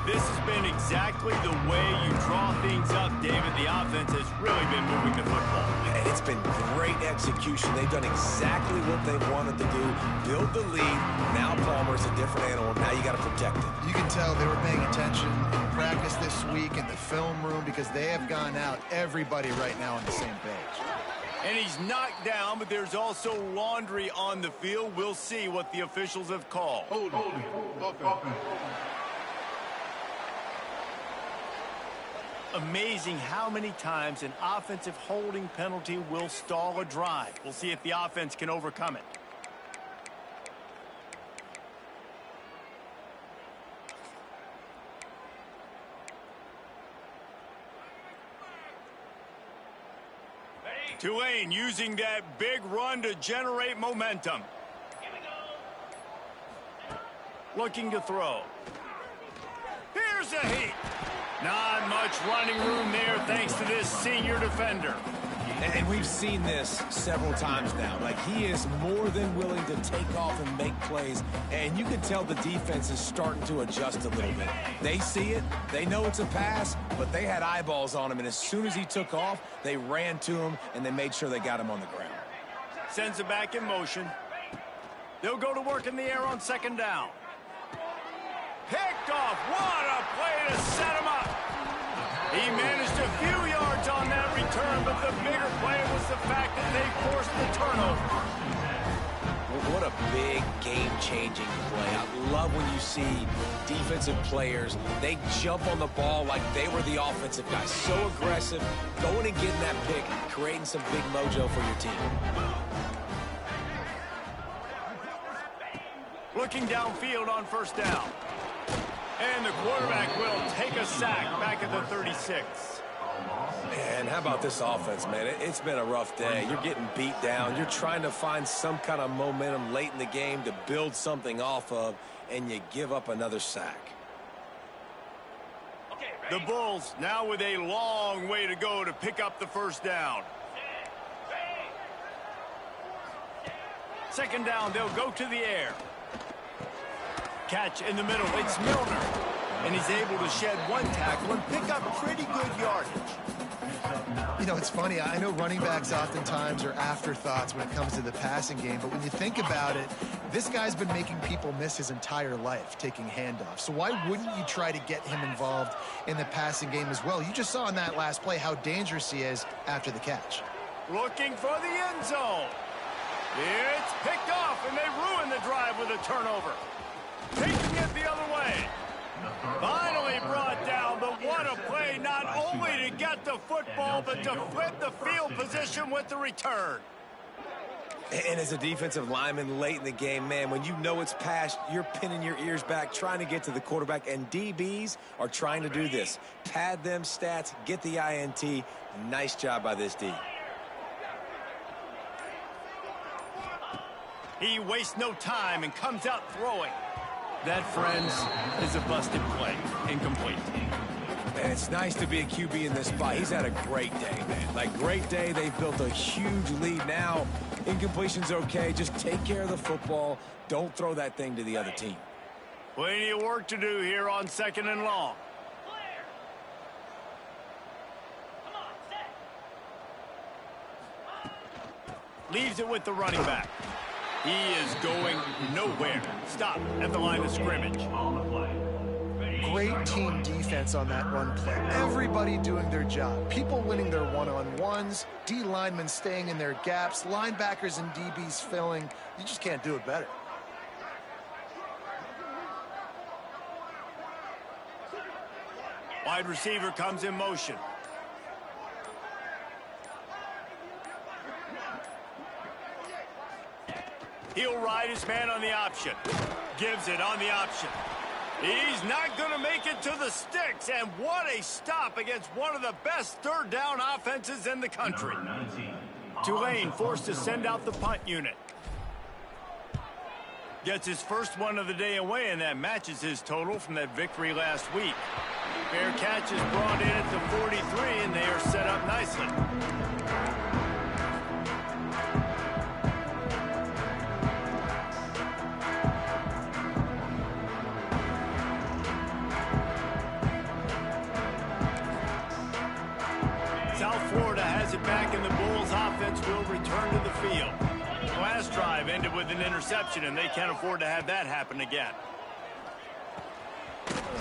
This has been exactly the way you draw things up, David. The offense has really been moving the football. And it's been great execution. They've done exactly what they wanted to do. Build the lead. Now Palmer's a different animal. Now you got to protect it. You can tell they were paying attention in practice this week in the film room because they have gone out, everybody right now on the same page. And he's knocked down, but there's also laundry on the field. We'll see what the officials have called. Hold it. Offense. Amazing how many times an offensive holding penalty will stall a drive. We'll see if the offense can overcome it. Tulane using that big run to generate momentum. Looking to throw. Here's a heat. Not much running room there thanks to this senior defender. And we've seen this several times now. Like, he is more than willing to take off and make plays. And you can tell the defense is starting to adjust a little bit. They see it. They know it's a pass, but they had eyeballs on him. And as soon as he took off, they ran to him, and they made sure they got him on the ground. Sends it back in motion. They'll go to work in the air on second down. Picked off. What a play to set him up. He managed a few yards on that return, but the bigger play was the fact that they forced the turnover. What a big game-changing play. I love when you see defensive players, they jump on the ball like they were the offensive guy. So aggressive, going and getting that pick, creating some big mojo for your team. Looking downfield on first down. And the quarterback will take a sack back at the 36. And how about this offense, man? It's been a rough day. You're getting beat down. You're trying to find some kind of momentum late in the game to build something off of, and you give up another sack. The Bulls now with a long way to go to pick up the first down. Second down, they'll go to the air. Catch in the middle. It's Milner. And he's able to shed one tackle and pick up pretty good yardage. You know, it's funny. I know running backs oftentimes are afterthoughts when it comes to the passing game, but when you think about it, this guy's been making people miss his entire life taking handoffs. So why wouldn't you try to get him involved in the passing game as well? You just saw in that last play how dangerous he is after the catch. Looking for the end zone. It's picked off, and they ruin the drive with a turnover. Taking it the other way. Finally brought down, but what a play, not only to get the football, but to flip the field position with the return. And as a defensive lineman late in the game, man, when you know it's past, you're pinning your ears back, trying to get to the quarterback, and DBs are trying to do this. Pad them stats, get the INT. Nice job by this D. He wastes no time and comes out throwing. That, friends, is a busted play. Incomplete. And it's nice to be a QB in this spot. He's had a great day, man. Like, great day. They've built a huge lead now. Incompletion's okay. Just take care of the football. Don't throw that thing to the other team. Plenty of work to do here on second and long. Leaves it with the running back. He is going nowhere. Stop at the line of scrimmage. Great team defense on that run play. Everybody doing their job. People winning their one-on-ones, D linemen staying in their gaps, linebackers and DBs filling. You just can't do it better. Wide receiver comes in motion. He'll ride his man on the option. Gives it on the option. He's not going to make it to the sticks. And what a stop against one of the best third down offenses in the country. Tulane forced to send out the punt unit. Gets his first one of the day away, and that matches his total from that victory last week. Fair catch is brought in at the 43, and they are set up nicely. South Florida has it back, and the Bulls offense will return to the field. Last drive ended with an interception, and they can't afford to have that happen again.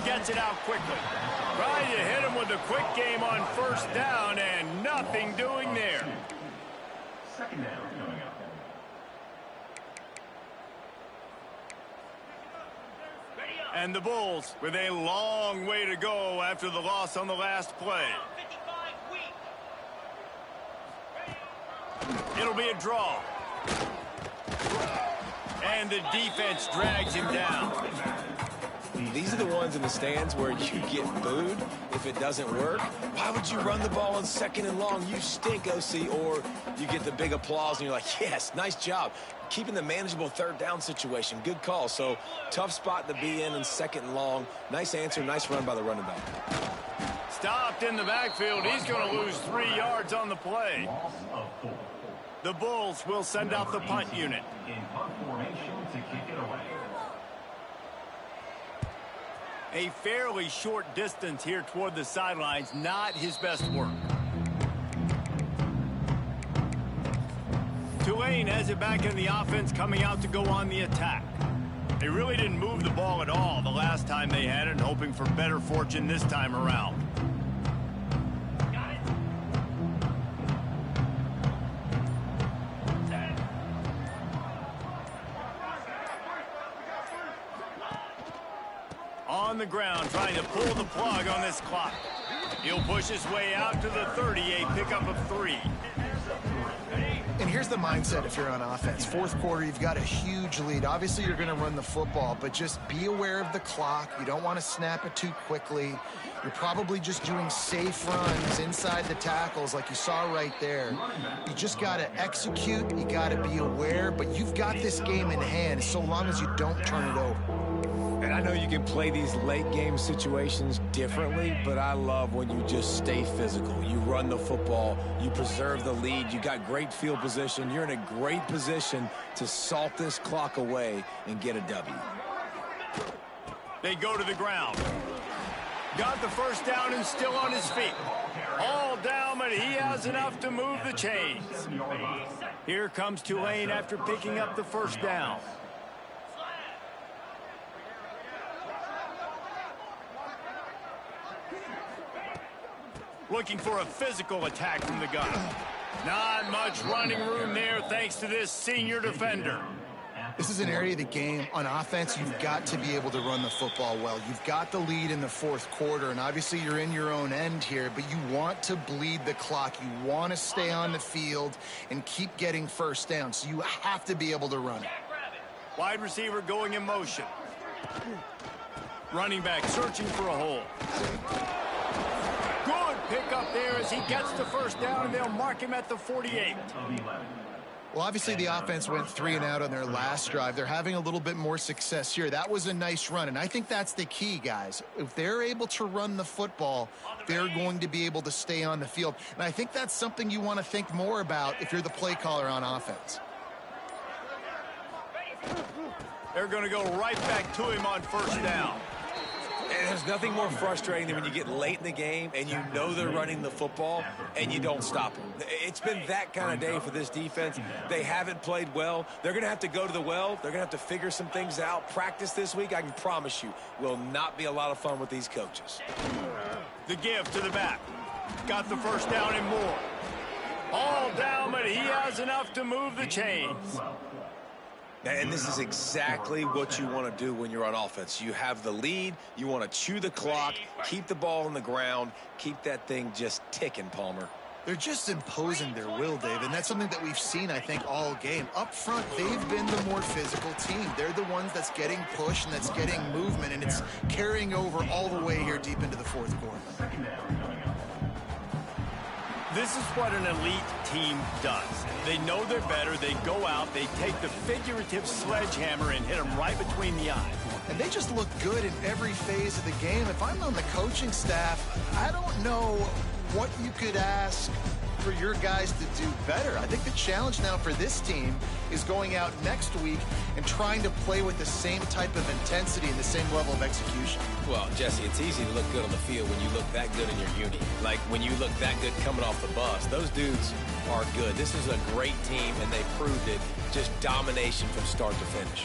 Gets it out quickly. Trying to hit him with a quick game on first down, and nothing doing there. Second down coming up. And the Bulls with a long way to go after the loss on the last play. It'll be a draw. And the defense drags him down. These are the ones in the stands where you get booed if it doesn't work. Why would you run the ball on second and long? You stink, OC. Or you get the big applause and you're like, yes, nice job. Keeping the manageable third down situation. Good call. So tough spot to be in second and long. Nice answer, nice run by the running back. Stopped in the backfield. He's going to lose 3 yards on the play. Loss of 4. The Bulls will send out the punt unit. In punt formation to kick it away. A fairly short distance here toward the sidelines. Not his best work. Tulane has it back in the offense, coming out to go on the attack. They really didn't move the ball at all the last time they had it, and hoping for better fortune this time around. On the ground, trying to pull the plug on this clock. He'll push his way out to the 30, a pickup of 3. And here's the mindset if you're on offense. Fourth quarter, you've got a huge lead. Obviously, you're going to run the football, but just be aware of the clock. You don't want to snap it too quickly. You're probably just doing safe runs inside the tackles like you saw right there. You just got to execute. You got to be aware, but you've got this game in hand so long as you don't turn it over. And I know you can play these late game situations differently, but I love when you just stay physical. You run the football, you preserve the lead, you got great field position. You're in a great position to salt this clock away and get a W. They go to the ground. Got the first down and still on his feet. All down, but he has enough to move the chains. Here comes Tulane after picking up the first down. Looking for a physical attack from the gun. Not much running room there thanks to this senior defender. This is an area of the game on offense you've got to be able to run the football well. You've got the lead in the fourth quarter, and obviously you're in your own end here, but you want to bleed the clock. You want to stay on the field and keep getting first down, so you have to be able to run it. Wide receiver going in motion. Running back searching for a hole. Good pick up there as he gets the first down, and they'll mark him at the 48. Well, obviously the offense went 3 and out on their last drive. They're having a little bit more success here. That was a nice run, and I think that's the key, guys. If they're able to run the football, they're going to be able to stay on the field. And I think that's something you want to think more about if you're the play caller on offense. They're going to go right back to him on first down. And there's nothing more frustrating than when you get late in the game and you know they're running the football and you don't stop them. It's been that kind of day for this defense. They haven't played well. They're going to have to go to the well. They're going to have to figure some things out. Practice this week, I can promise you, will not be a lot of fun with these coaches. The give to the back. Got the first down and more. All down, but he has enough to move the chains. And this is exactly what you want to do when you're on offense. You have the lead. You want to chew the clock, keep the ball on the ground, keep that thing just ticking, Palmer. They're just imposing their will, Dave, and that's something that we've seen, I think, all game. Up front, they've been the more physical team. They're the ones that's getting pushed and that's getting movement, and it's carrying over all the way here deep into the fourth quarter. This is what an elite team does. They know they're better. They go out. They take the figurative sledgehammer and hit them right between the eyes. And they just look good in every phase of the game. If I'm on the coaching staff, I don't know what you could ask for your guys to do better. I think the challenge now for this team is going out next week and trying to play with the same type of intensity and the same level of execution. Well, Jesse, it's easy to look good on the field when you look that good in your uni. Like when you look that good coming off the bus. Those dudes are good. This is a great team, and they proved it. Just domination from start to finish.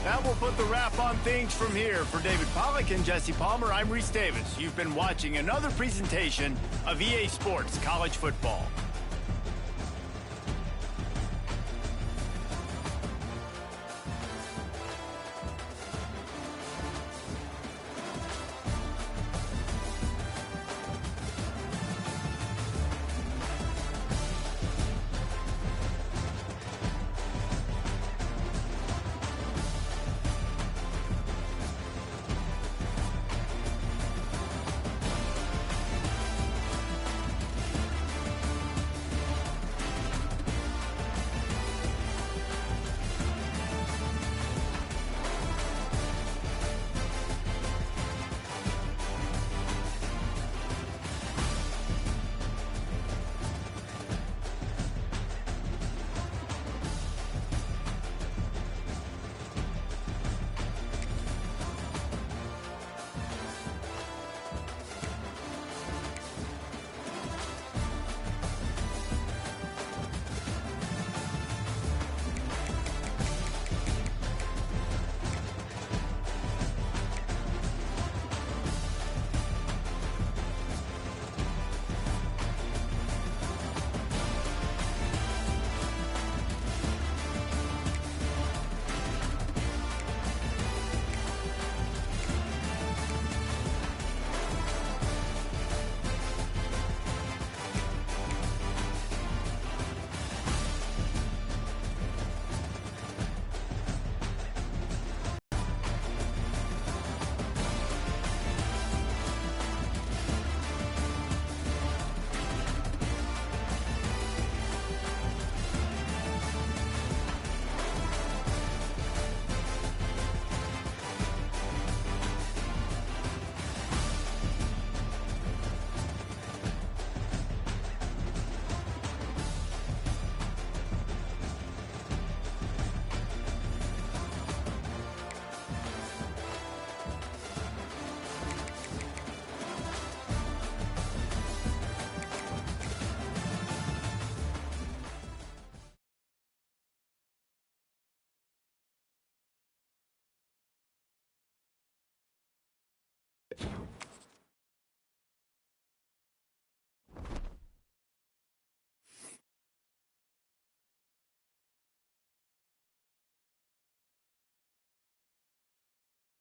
Now we'll put the wrap on things from here. For David Pollack and Jesse Palmer, I'm Reese Davis. You've been watching another presentation of EA Sports College Football.